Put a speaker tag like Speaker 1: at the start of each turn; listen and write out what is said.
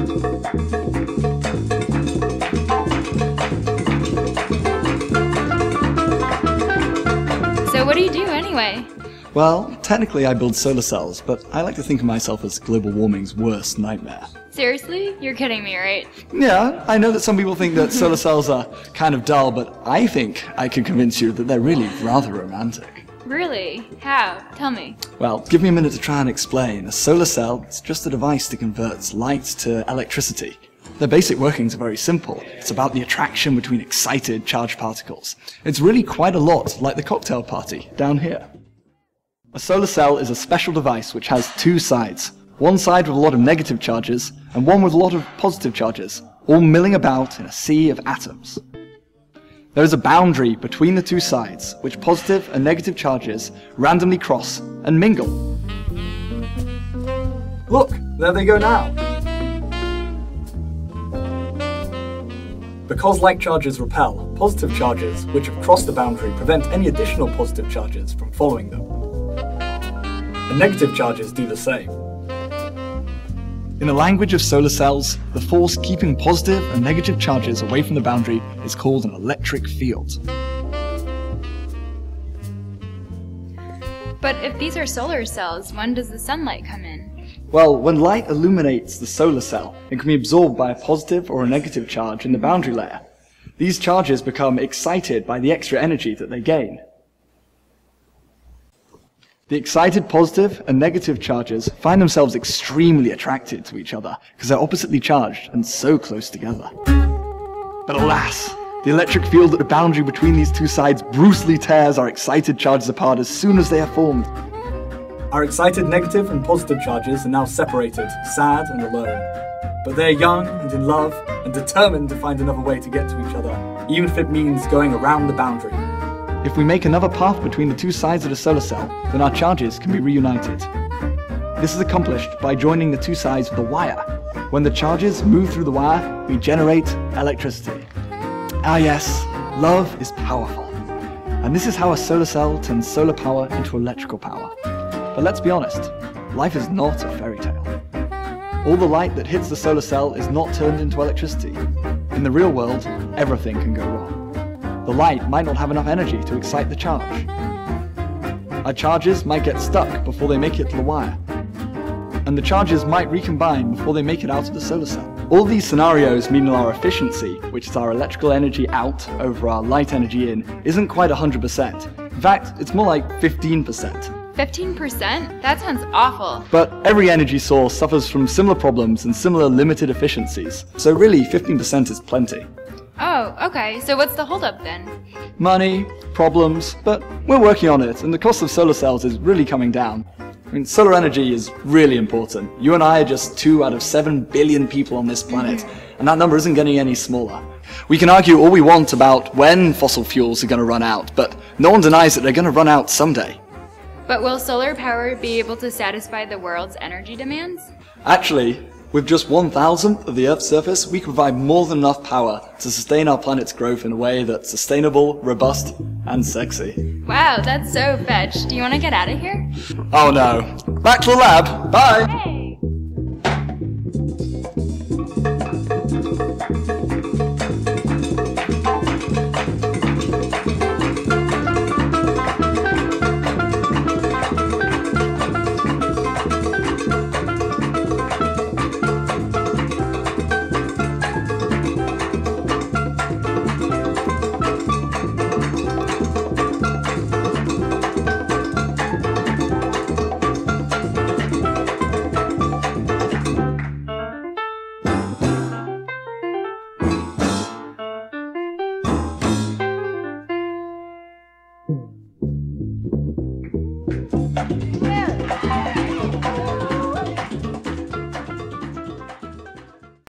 Speaker 1: So what do you do anyway?
Speaker 2: Well, technically I build solar cells, but I like to think of myself as global warming's worst nightmare.
Speaker 1: Seriously? You're kidding me, right?
Speaker 2: Yeah, I know that some people think that solar cells are kind of dull, but I think I can convince you that they're really rather romantic.
Speaker 1: Really? How? Tell me.
Speaker 2: Well, give me a minute to try and explain. A solar cell is just a device that converts light to electricity. Their basic workings are very simple. It's about the attraction between excited charged particles. It's really quite a lot like the cocktail party down here. A solar cell is a special device which has two sides. One side with a lot of negative charges, and one with a lot of positive charges, all milling about in a sea of atoms. There is a boundary between the two sides, which positive and negative charges randomly cross and mingle. Look, there they go now. Because like charges repel, positive charges, which have crossed the boundary, prevent any additional positive charges from following them. And negative charges do the same. In the language of solar cells, the force keeping positive and negative charges away from the boundary is called an electric field.
Speaker 1: But if these are solar cells, when does the sunlight come in?
Speaker 2: Well, when light illuminates the solar cell, it can be absorbed by a positive or a negative charge in the boundary layer. These charges become excited by the extra energy that they gain. The excited positive and negative charges find themselves extremely attracted to each other because they're oppositely charged and so close together. But alas, the electric field at the boundary between these two sides brutally tears our excited charges apart as soon as they are formed. Our excited negative and positive charges are now separated, sad and alone. But they're young and in love and determined to find another way to get to each other, even if it means going around the boundary. If we make another path between the two sides of the solar cell, then our charges can be reunited. This is accomplished by joining the two sides with a wire. When the charges move through the wire, we generate electricity. Ah yes, love is powerful. And this is how a solar cell turns solar power into electrical power. But let's be honest, life is not a fairy tale. All the light that hits the solar cell is not turned into electricity. In the real world, everything can go wrong. The light might not have enough energy to excite the charge. Our charges might get stuck before they make it to the wire. And the charges might recombine before they make it out of the solar cell. All these scenarios mean that our efficiency, which is our electrical energy out over our light energy in, isn't quite 100%. In fact, it's more like 15%.
Speaker 1: 15%? That sounds awful.
Speaker 2: But every energy source suffers from similar problems and similar limited efficiencies. So really, 15% is plenty.
Speaker 1: Oh, okay. So what's the holdup then?
Speaker 2: Money, problems, but we're working on it, and the cost of solar cells is really coming down. I mean, solar energy is really important. You and I are just 2 out of 7 billion people on this planet, and that number isn't getting any smaller. We can argue all we want about when fossil fuels are going to run out, but no one denies that they're going to run out someday.
Speaker 1: But will solar power be able to satisfy the world's energy demands?
Speaker 2: Actually, with just 1,000th of the Earth's surface, we can provide more than enough power to sustain our planet's growth in a way that's sustainable, robust, and sexy.
Speaker 1: Wow, that's so fetch. Do you want to get out of here?
Speaker 2: Oh no. Back to the lab. Bye!
Speaker 1: Hey!